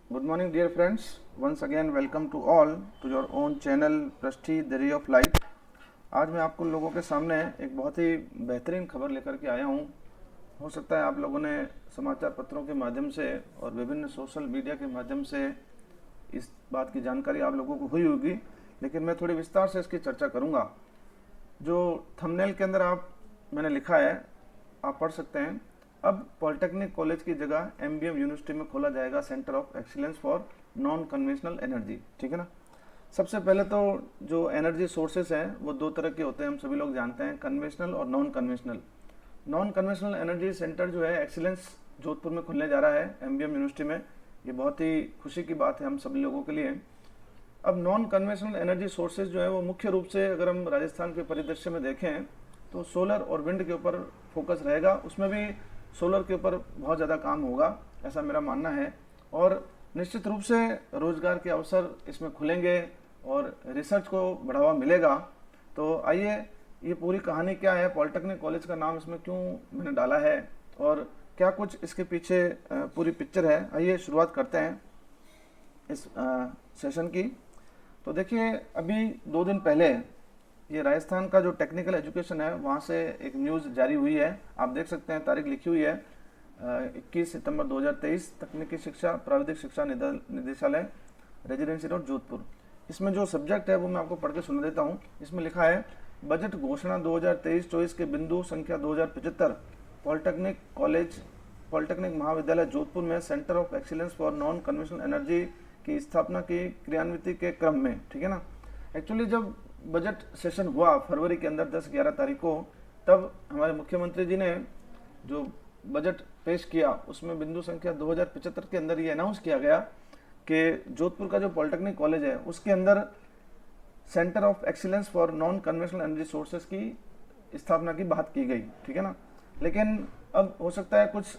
Good morning, dear friends. Once again, welcome to all to your own channel पृष्टि the ray of light. आज मैं आपको लोगों के सामने एक बहुत ही बेहतरीन खबर लेकर के आया हूँ। हो सकता है आप लोगों ने समाचार पत्रों के माध्यम से और विभिन्न सोशल मीडिया के माध्यम से इस बात की जानकारी आप लोगों को हुई होगी, लेकिन मैं थोड़ी विस्तार से इसकी चर्चा करूँगा। जो थंबनेल के अंदर मैंने लिखा है, आप पढ़ सकते हैं। अब पॉलिटेक्निक कॉलेज की जगह एमबीएम यूनिवर्सिटी में खोला जाएगा centre of excellence for non conventional energy. ठीक है ना। सबसे पहले तो जो एनर्जी सोर्सेस हैं वो दो तरह के होते हैं, हम सभी लोग जानते हैं, कन्वेंशनल और non conventional. Non conventional energy centre जो है एक्सीलेंस जोधपुर में खुलने जा रहा है एमबीएम यूनिवर्सिटी में। ये बहुत ही खुशी की बात है हम सभी लोगों के लिए। अब नॉन कन्वेंशनल एनर्जी सोर्सेज जो है वो मुख्य रूप से अगर हम राजस्थान के परिदृश्य में देखें तो सोलर और विंड के ऊपर फोकस रहेगा। उसमें भी सोलर के ऊपर बहुत ज़्यादा काम होगा, ऐसा मेरा मानना है। और निश्चित रूप से रोजगार के अवसर इसमें खुलेंगे और रिसर्च को बढ़ावा मिलेगा। तो आइए, ये पूरी कहानी क्या है, पॉलिटेक्निक कॉलेज का नाम इसमें क्यों मैंने डाला है और क्या कुछ इसके पीछे पूरी पिक्चर है, आइए शुरुआत करते हैं इस सेशन की। तो देखिए, अभी 2 दिन पहले ये राजस्थान का जो टेक्निकल एजुकेशन है वहाँ से एक न्यूज़ जारी हुई है। आप देख सकते हैं, तारीख लिखी हुई है 21 सितंबर 2023, तकनीकी शिक्षा प्राविधिक शिक्षा निदेशालय, रेजिडेंसी रोड, जोधपुर। इसमें जो सब्जेक्ट है वो मैं आपको पढ़ के सुना देता हूँ। इसमें लिखा है, बजट घोषणा 2023-24 के बिंदु संख्या 2075 पॉलिटेक्निक महाविद्यालय जोधपुर में centre of excellence for non conventional energy की स्थापना की क्रियान्विति के क्रम में। ठीक है ना। एक्चुअली जब बजट सेशन हुआ फरवरी के अंदर 10-11 तारीख को, तब हमारे मुख्यमंत्री जी ने जो बजट पेश किया उसमें बिंदु संख्या 2075 के अंदर ये अनाउंस किया गया कि जोधपुर का जो पॉलिटेक्निक कॉलेज है उसके अंदर centre of excellence for non conventional energy sources की स्थापना की बात की गई। ठीक है ना। लेकिन अब हो सकता है कुछ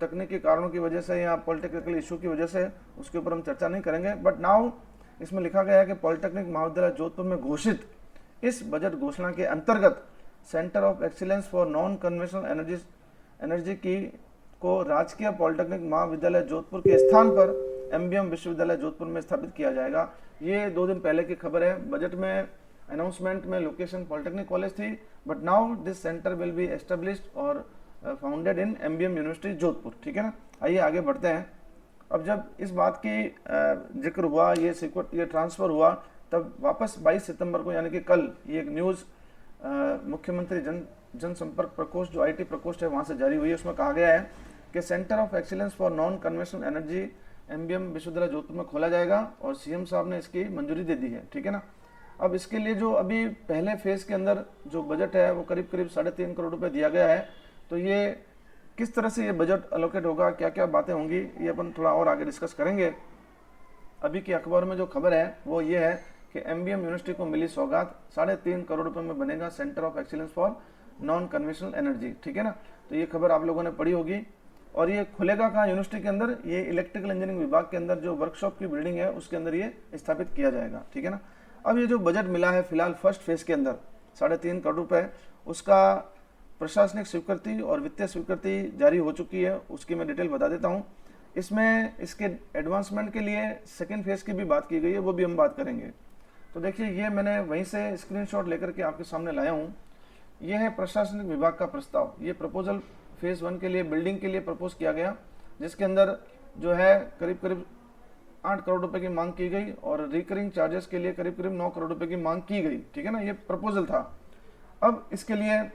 तकनीकी कारणों की वजह से या पॉलिटिकल इशू की वजह से उसके ऊपर हम चर्चा नहीं करेंगे। बट नाउ इसमें लिखा गया है कि पॉलिटेक्निक महाविद्यालय जोधपुर में घोषित इस बजट घोषणा के अंतर्गत centre of excellence for non conventional energy की को राजकीय पॉलिटेक्निक महाविद्यालय जोधपुर के स्थान पर एमबीएम विश्वविद्यालय जोधपुर में स्थापित किया जाएगा। ये 2 दिन पहले की खबर है। बजट में अनाउंसमेंट में लोकेशन पॉलिटेक्निक कॉलेज थी, but now this centre will be established और founded in MBM university Jodhpur. ठीक है ना। आइए आगे बढ़ते हैं। अब जब इस बात की जिक्र हुआ, ये ट्रांसफ़र हुआ, तब वापस 22 सितंबर को यानी कि कल ये एक न्यूज़ मुख्यमंत्री जनसंपर्क प्रकोष्ठ जो आईटी प्रकोष्ठ है वहाँ से जारी हुई है। उसमें कहा गया है कि centre of excellence for non conventional energy MBM विश्वविद्यालय जोधपुर में खोला जाएगा और सीएम साहब ने इसकी मंजूरी दे दी है। ठीक है ना। अब इसके लिए जो अभी पहले फेज़ के अंदर जो बजट है वो करीब 3.5 करोड़ रुपये दिया गया है। तो ये किस तरह से ये बजट अलोकेट होगा, क्या क्या बातें होंगी, ये अपन थोड़ा और आगे डिस्कस करेंगे। अभी की अखबार में जो खबर है वो ये है कि एमबीएम यूनिवर्सिटी को मिली सौगात, 3.5 करोड़ रुपए में बनेगा centre of excellence for non conventional energy. ठीक है ना। तो ये खबर आप लोगों ने पढ़ी होगी। और ये खुलेगा कहाँ यूनिवर्सिटी के अंदर, ये इलेक्ट्रिकल इंजीनियरिंग विभाग के अंदर जो वर्कशॉप की बिल्डिंग है उसके अंदर ये स्थापित किया जाएगा। ठीक है ना। अब ये जो बजट मिला है फिलहाल फर्स्ट फेज के अंदर 3.5 करोड़ रुपए, उसका प्रशासनिक स्वीकृति और वित्तीय स्वीकृति जारी हो चुकी है। उसकी मैं डिटेल बता देता हूँ। इसमें इसके एडवांसमेंट के लिए सेकेंड फेज की भी बात की गई है, वो भी हम बात करेंगे। तो देखिए, ये मैंने वहीं से स्क्रीनशॉट लेकर के आपके सामने लाया हूँ। ये है प्रशासनिक विभाग का प्रस्ताव। ये प्रपोजल फेज 1 के लिए बिल्डिंग के लिए प्रपोज किया गया, जिसके अंदर जो है करीब करीब 8 करोड़ रुपए की मांग की गई और रिकरिंग चार्जेस के लिए करीब करीब 9 करोड़ रुपए की मांग की गई। ठीक है ना। ये प्रपोजल था। अब इसके लिए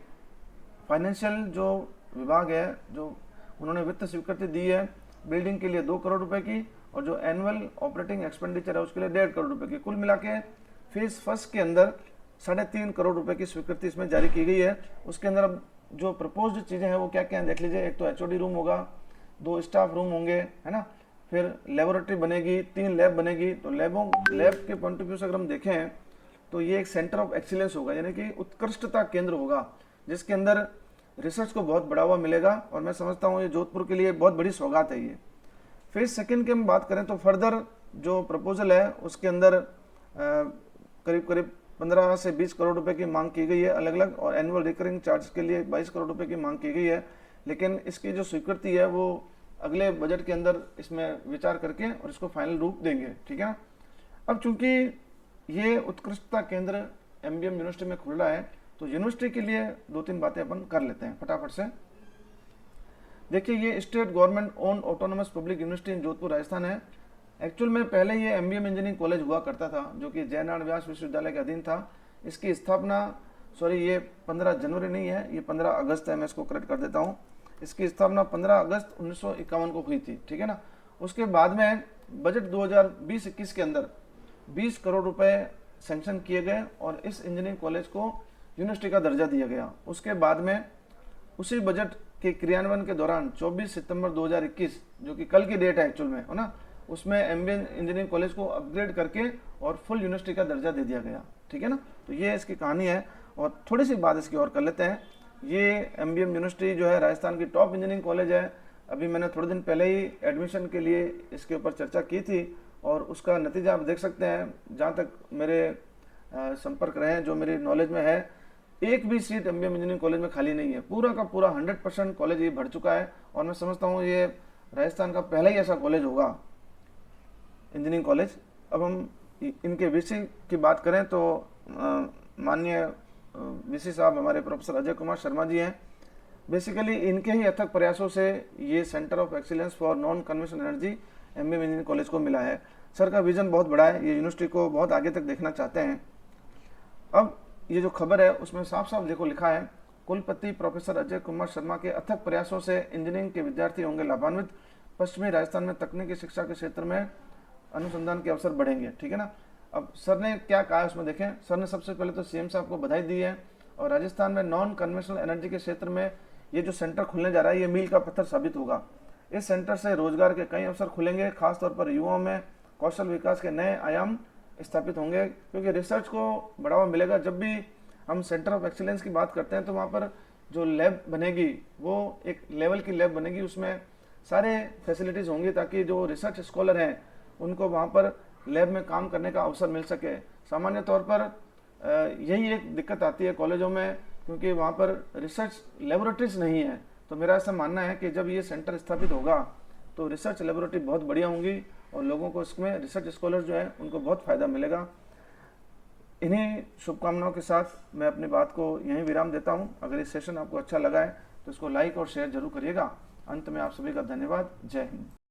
फाइनेंशियल जो विभाग है, जो उन्होंने वित्त स्वीकृति दी है बिल्डिंग के लिए 2 करोड़ रुपए की, और जो एनुअल ऑपरेटिंग एक्सपेंडिचर है उसके लिए 1.5 करोड़ रुपए की। कुल मिला के फेज फर्स्ट के अंदर 3.5 करोड़ रुपए की स्वीकृति इसमें जारी की गई है। उसके अंदर अब जो प्रपोज्ड चीज़ें हैं वो क्या क्या हैं देख लीजिए। एक तो एचओडी रूम होगा, 2 स्टाफ रूम होंगे, है ना। फिर लेबोरेटरी बनेगी, 3 लैब बनेगी। तो लैब के पॉइंट ऑफ व्यू से अगर हम देखें तो ये एक सेंटर ऑफ एक्सीलेंस होगा, यानी कि उत्कृष्टता केंद्र होगा, जिसके अंदर रिसर्च को बहुत बढ़ावा मिलेगा। और मैं समझता हूँ ये जोधपुर के लिए बहुत बड़ी सौगात है। ये फेज सेकेंड की हम बात करें तो फर्दर जो प्रपोजल है उसके अंदर करीब करीब 15 से 20 करोड़ रुपए की मांग की गई है अलग अलग, और एनुअल रिकरिंग चार्ज के लिए 22 करोड़ रुपए की मांग की गई है। लेकिन इसकी जो स्वीकृति है वो अगले बजट के अंदर इसमें विचार करके और इसको फाइनल रूप देंगे, ठीक है ना। अब चूंकि ये उत्कृष्टता केंद्र एमबीएम यूनिवर्सिटी में खुल रहा है, तो यूनिवर्सिटी के लिए 2-3 बातें अपन कर लेते हैं फटाफट से। देखिए, ये state government own autonomous public university in Jodhpur Rajasthan है। एक्चुअल में पहले ये एमबीएम इंजीनियरिंग कॉलेज हुआ करता था, जो कि जयनारायण व्यास विश्वविद्यालय के अधीन था। इसकी स्थापना, सॉरी, ये 15 जनवरी नहीं है, ये 15 अगस्त है, मैं इसको करेक्ट कर देता हूँ। इसकी स्थापना 15 अगस्त 1951 को हुई थी, ठीक है ना। उसके बाद में बजट 2020-21 के अंदर 20 करोड़ रुपए सैंक्शन किए गए और इस इंजीनियरिंग कॉलेज को यूनिवर्सिटी का दर्जा दिया गया। उसके बाद में उसी बजट के क्रियान्वयन के दौरान 24 सितंबर 2021, जो कि कल की डेट है एक्चुअल में, है ना, उसमें एमबीएम इंजीनियरिंग कॉलेज को अपग्रेड करके और फुल यूनिवर्सिटी का दर्जा दे दिया गया, ठीक है ना। तो ये इसकी कहानी है। और थोड़ी सी बात इसकी और कर लेते हैं। ये एमबीएम यूनिवर्सिटी जो है राजस्थान की टॉप इंजीनियरिंग कॉलेज है। अभी मैंने थोड़े दिन पहले ही एडमिशन के लिए इसके ऊपर चर्चा की थी और उसका नतीजा आप देख सकते हैं। जहाँ तक मेरे संपर्क रहे हैं, जो मेरी नॉलेज में है, एक भी सीट एमबीएम इंजीनियरिंग कॉलेज में खाली नहीं है। पूरा का पूरा 100% कॉलेज ये भर चुका है और मैं समझता हूँ ये राजस्थान का पहला ही ऐसा कॉलेज होगा, इंजीनियरिंग कॉलेज। अब हम इनके वीसी की बात करें तो माननीय वीसी साहब हमारे प्रोफेसर अजय कुमार शर्मा जी हैं। बेसिकली इनके ही अथक प्रयासों से ये centre of excellence for non conventional energy MBM engineering college को मिला है। सर का विजन बहुत बड़ा है, ये यूनिवर्सिटी को बहुत आगे तक देखना चाहते हैं। अब ये जो खबर है उसमें साफ साफ देखो लिखा है, कुलपति प्रोफेसर अजय कुमार शर्मा के अथक प्रयासों से इंजीनियरिंग के विद्यार्थी होंगे लाभान्वित। पश्चिमी राजस्थान में तकनीकी शिक्षा के क्षेत्र में अनुसंधान के अवसर बढ़ेंगे, ठीक है ना। अब सर ने क्या कहा है उसमें देखें। सर ने सबसे पहले तो सीएम साहब को बधाई दी है और राजस्थान में नॉन कन्वेंशनल एनर्जी के क्षेत्र में ये जो सेंटर खुलने जा रहा है, ये मील का पत्थर साबित होगा। इस सेंटर से रोजगार के कई अवसर खुलेंगे, खासतौर पर युवाओं में कौशल विकास के नए आयाम स्थापित होंगे, क्योंकि रिसर्च को बढ़ावा मिलेगा। जब भी हम सेंटर ऑफ एक्सीलेंस की बात करते हैं तो वहाँ पर जो लैब बनेगी वो एक लेवल की लैब बनेगी, उसमें सारे फैसिलिटीज़ होंगी ताकि जो रिसर्च स्कॉलर हैं उनको वहाँ पर लैब में काम करने का अवसर मिल सके। सामान्य तौर पर यही एक दिक्कत आती है कॉलेजों में, क्योंकि वहाँ पर रिसर्च लेबोरेटरीज नहीं है। तो मेरा ऐसा मानना है कि जब ये सेंटर स्थापित होगा तो रिसर्च लेबोरेटरी बहुत बढ़िया होंगी और लोगों को इसमें रिसर्च स्कॉलर जो है उनको बहुत फ़ायदा मिलेगा। इन्हीं शुभकामनाओं के साथ मैं अपनी बात को यहीं विराम देता हूं। अगर ये सेशन आपको अच्छा लगा है तो इसको लाइक और शेयर जरूर करिएगा। अंत में आप सभी का धन्यवाद। जय हिंद।